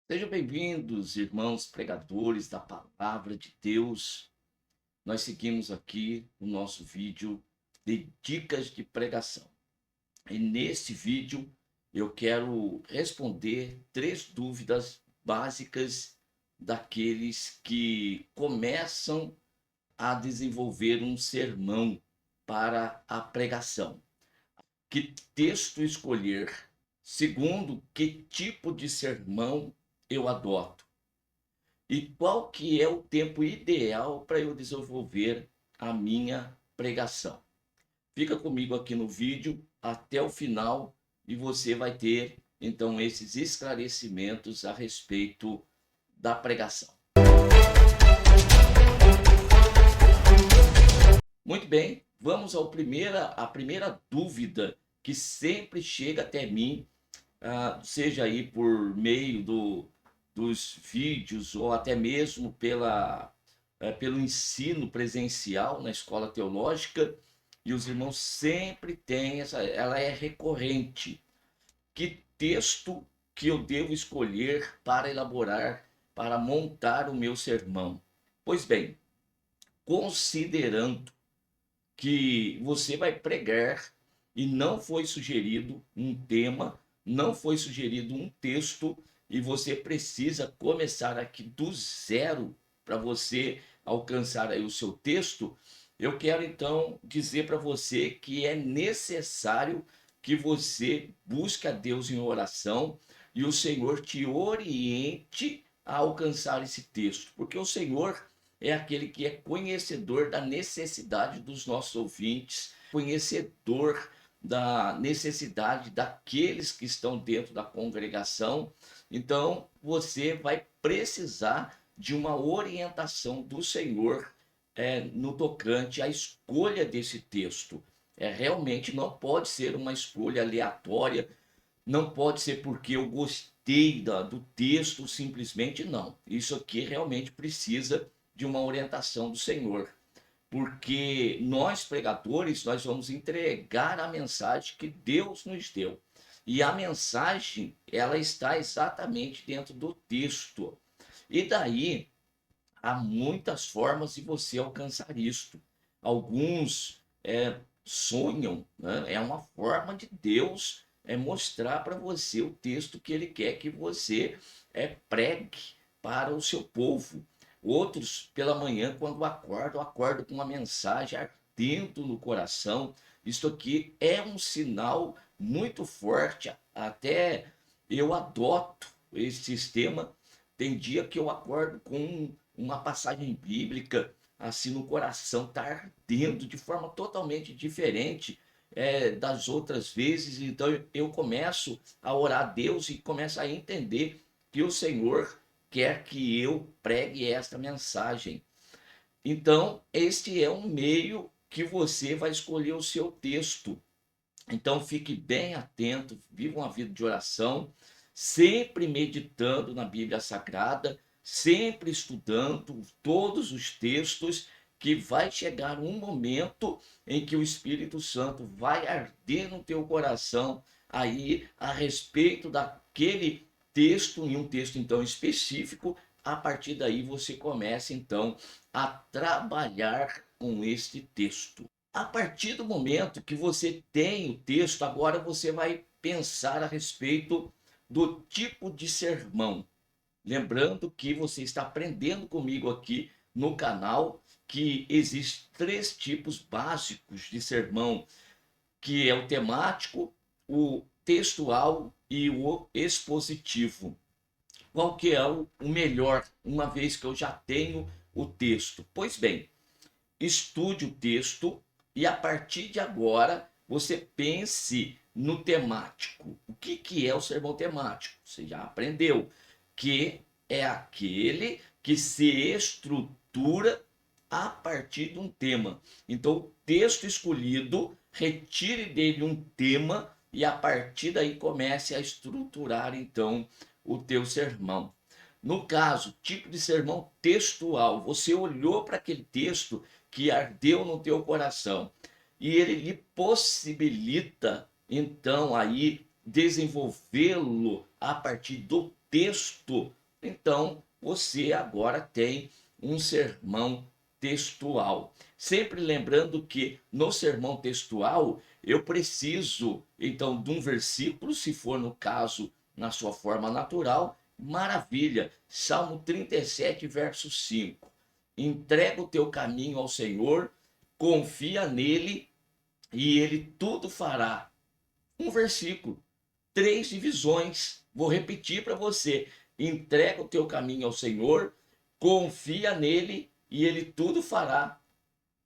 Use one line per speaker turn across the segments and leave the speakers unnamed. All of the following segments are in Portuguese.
Sejam bem-vindos, irmãos pregadores da palavra de Deus. Nós seguimos aqui o nosso vídeo de dicas de pregação. E neste vídeo eu quero responder 3 dúvidas básicas daqueles que começam a desenvolver um sermão para a pregação. Que texto escolher? Segundo, que tipo de sermão eu adoto? E qual que é o tempo ideal para eu desenvolver a minha pregação? Fica comigo aqui no vídeo até o final e você vai ter então esses esclarecimentos a respeito da pregação. Muito bem, vamos à primeira dúvida que sempre chega até mim, seja aí por meio dos vídeos ou até mesmo pelo ensino presencial na escola teológica, e os irmãos sempre têm ela é recorrente. Que texto que eu devo escolher para elaborar, para montar o meu sermão? Pois bem, considerando que você vai pregar e não foi sugerido um tema, não foi sugerido um texto, e você precisa começar aqui do zero para você alcançar aí o seu texto. Eu quero então dizer para você que é necessário que você busque a Deus em oração e o Senhor te oriente a alcançar esse texto, porque o Senhor é aquele que é conhecedor da necessidade dos nossos ouvintes, conhecedor da necessidade daqueles que estão dentro da congregação. Então, você vai precisar de uma orientação do Senhor no tocante à escolha desse texto. Realmente não pode ser uma escolha aleatória, não pode ser porque eu gostei do texto, simplesmente não. Isso aqui realmente precisa de uma orientação do Senhor, porque nós pregadores, nós vamos entregar a mensagem que Deus nos deu. E a mensagem, ela está exatamente dentro do texto. E daí há muitas formas de você alcançar isto. Alguns sonham, né? É uma forma de Deus mostrar para você o texto que Ele quer que você pregue para o seu povo. Outros, pela manhã, quando acordam com uma mensagem ardendo no coração. Isto aqui é um sinal muito forte. Até eu adoto esse sistema. Tem dia que eu acordo com uma passagem bíblica assim no coração, tá ardendo de forma totalmente diferente das outras vezes. Então eu começo a orar a Deus e começo a entender que o Senhor quer que eu pregue esta mensagem. Então, este é um meio que você vai escolher o seu texto. Então, fique bem atento, viva uma vida de oração, sempre meditando na Bíblia Sagrada, sempre estudando todos os textos, que vai chegar um momento em que o Espírito Santo vai arder no teu coração aí a respeito daquele texto, em um texto então específico. A partir daí você começa então a trabalhar com este texto. A partir do momento que você tem o texto, agora você vai pensar a respeito do tipo de sermão. Lembrando que você está aprendendo comigo aqui no canal que existem 3 tipos básicos de sermão, que é o temático, o textual e o expositivo. Qual que é o melhor, uma vez que eu já tenho o texto? Pois bem, estude o texto e a partir de agora você pense no temático. O que é o sermão temático? Você já aprendeu que é aquele que se estrutura a partir de um tema. Então, o texto escolhido, retire dele um tema e a partir daí comece a estruturar então o teu sermão. No caso, tipo de sermão textual, você olhou para aquele texto que ardeu no teu coração e ele lhe possibilita então aí desenvolvê-lo a partir do texto, então você agora tem um sermão textual. Sempre lembrando que no sermão textual eu preciso então de um versículo, se for no caso na sua forma natural, maravilha. Salmo 37, verso 5. Entrega o teu caminho ao Senhor, confia nele e ele tudo fará. Um versículo, três divisões. Vou repetir para você: entrega o teu caminho ao Senhor, confia nele e ele tudo fará.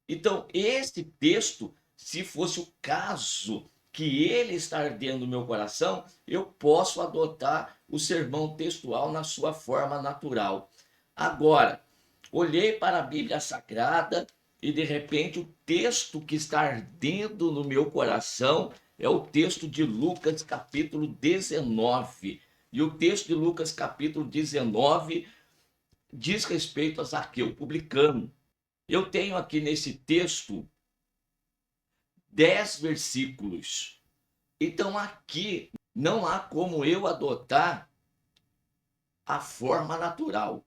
Então, esse texto, se fosse o caso que ele está ardendo no meu coração, eu posso adotar o sermão textual na sua forma natural. Agora, olhei para a Bíblia Sagrada e de repente o texto que está ardendo no meu coração é o texto de Lucas capítulo 19. E o texto de Lucas capítulo 19 diz respeito a Zaqueu publicano. Eu tenho aqui nesse texto 10 versículos. Então aqui não há como eu adotar a forma natural.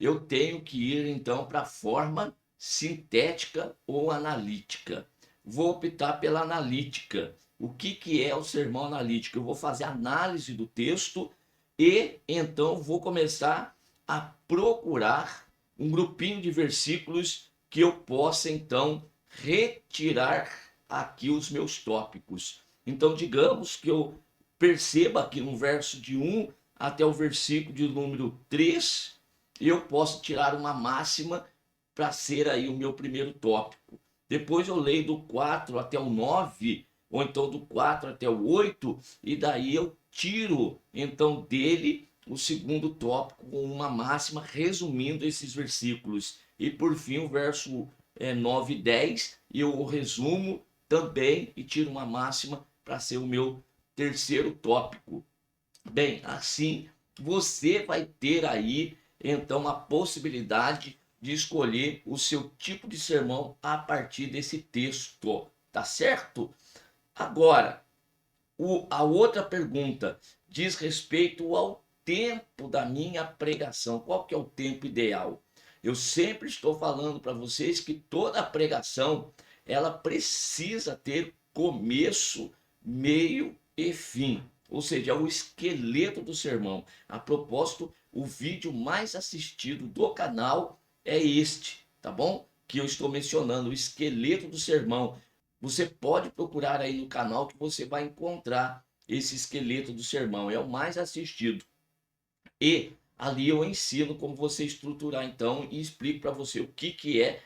Eu tenho que ir então para a forma sintética ou analítica. Vou optar pela analítica. O que é o sermão analítico? Eu vou fazer análise do texto e então vou começar a procurar um grupinho de versículos que eu possa então retirar aqui os meus tópicos. Então, digamos que eu perceba aqui no verso de 1 até o versículo de número 3, eu posso tirar uma máxima para ser aí o meu primeiro tópico. Depois eu leio do 4 até o 9, ou então do 4 até o 8, e daí eu tiro então dele o segundo tópico com uma máxima resumindo esses versículos. E por fim o verso 9 e 10 eu o resumo também e tiro uma máxima para ser o meu terceiro tópico. Bem, assim você vai ter aí então a possibilidade de escolher o seu tipo de sermão a partir desse texto, tá certo? Agora, a outra pergunta diz respeito ao tempo da minha pregação. Qual que é o tempo ideal? Eu sempre estou falando para vocês que toda pregação ela precisa ter começo, meio e fim. Ou seja, é o esqueleto do sermão. A propósito, o vídeo mais assistido do canal é este, tá bom? Que eu estou mencionando, o esqueleto do sermão. Você pode procurar aí no canal que você vai encontrar esse esqueleto do sermão. É o mais assistido. E ali eu ensino como você estruturar então e explico para você o que é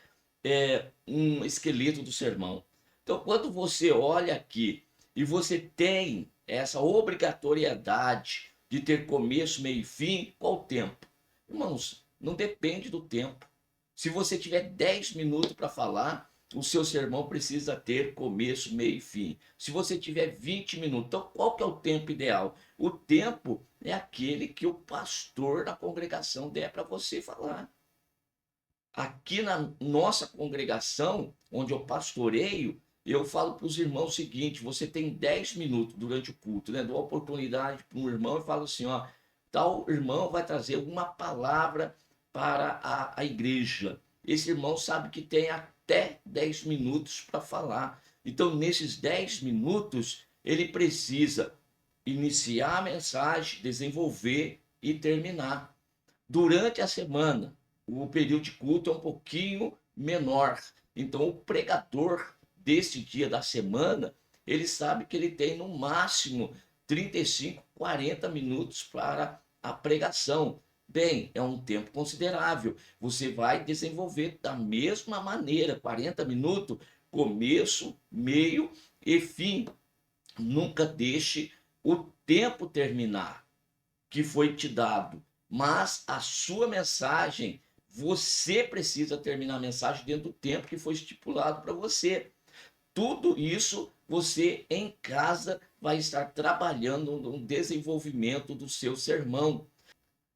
um esqueleto do sermão. Então, quando você olha aqui e você tem essa obrigatoriedade de ter começo, meio e fim, qual o tempo? Irmãos, não depende do tempo. Se você tiver 10 minutos para falar, o seu sermão precisa ter começo, meio e fim. Se você tiver 20 minutos, então qual que é o tempo ideal? O tempo é aquele que o pastor da congregação der para você falar. Aqui na nossa congregação, onde eu pastoreio, eu falo para os irmãos o seguinte: você tem 10 minutos durante o culto, né? Dou a oportunidade para um irmão e falo assim: ó, tal irmão vai trazer alguma palavra para a igreja. Esse irmão sabe que tem até 10 minutos para falar. Então, nesses 10 minutos, ele precisa iniciar a mensagem, desenvolver e terminar. Durante a semana, o período de culto é um pouquinho menor. Então, o pregador desse dia da semana, ele sabe que ele tem no máximo 35, 40 minutos para a pregação. Bem, é um tempo considerável. Você vai desenvolver da mesma maneira, 40 minutos, começo, meio e fim. Nunca deixe o tempo terminar que foi te dado, mas a sua mensagem, você precisa terminar a mensagem dentro do tempo que foi estipulado para você. Tudo isso você em casa vai estar trabalhando no desenvolvimento do seu sermão.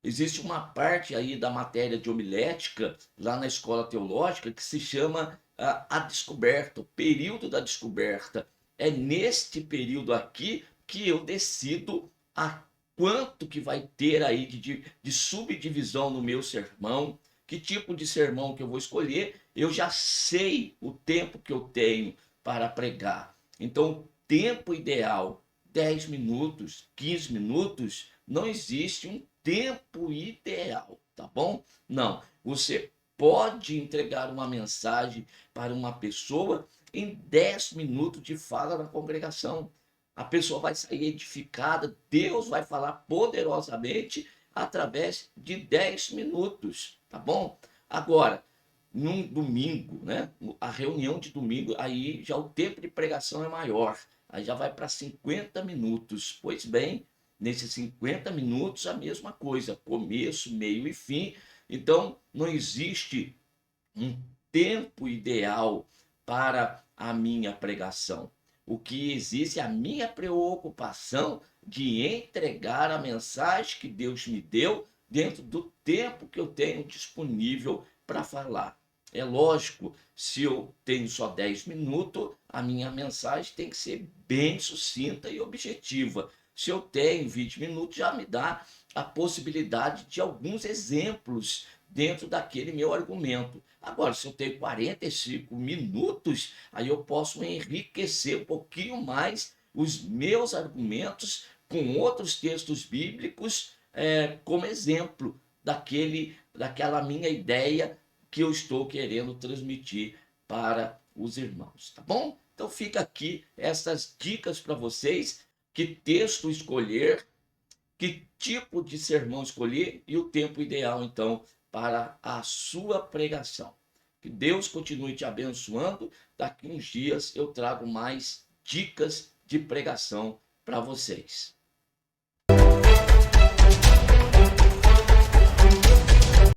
Existe uma parte aí da matéria de homilética lá na escola teológica que se chama a descoberta, o período da descoberta. É neste período aqui que eu decido a quanto que vai ter aí de subdivisão no meu sermão, que tipo de sermão que eu vou escolher, eu já sei o tempo que eu tenho para pregar. Então, o tempo ideal, 10 minutos, 15 minutos, não existe um tempo ideal, tá bom? Não, você pode entregar uma mensagem para uma pessoa em 10 minutos de fala na congregação. A pessoa vai sair edificada, Deus vai falar poderosamente através de 10 minutos, tá bom? Agora, num domingo, né? A reunião de domingo, aí já o tempo de pregação é maior, aí já vai para 50 minutos. Pois bem, nesses 50 minutos a mesma coisa, começo, meio e fim. Então, não existe um tempo ideal para a minha pregação. O que existe é a minha preocupação de entregar a mensagem que Deus me deu dentro do tempo que eu tenho disponível para falar. É lógico, se eu tenho só 10 minutos, a minha mensagem tem que ser bem sucinta e objetiva. Se eu tenho 20 minutos, já me dá a possibilidade de alguns exemplos dentro daquele meu argumento. Agora, se eu tenho 45 minutos, aí eu posso enriquecer um pouquinho mais os meus argumentos com outros textos bíblicos como exemplo daquela minha ideia que eu estou querendo transmitir para os irmãos, tá bom? Então fica aqui essas dicas para vocês, que texto escolher, que tipo de sermão escolher e o tempo ideal, então, para a sua pregação. Que Deus continue te abençoando. Daqui uns dias eu trago mais dicas de pregação para vocês.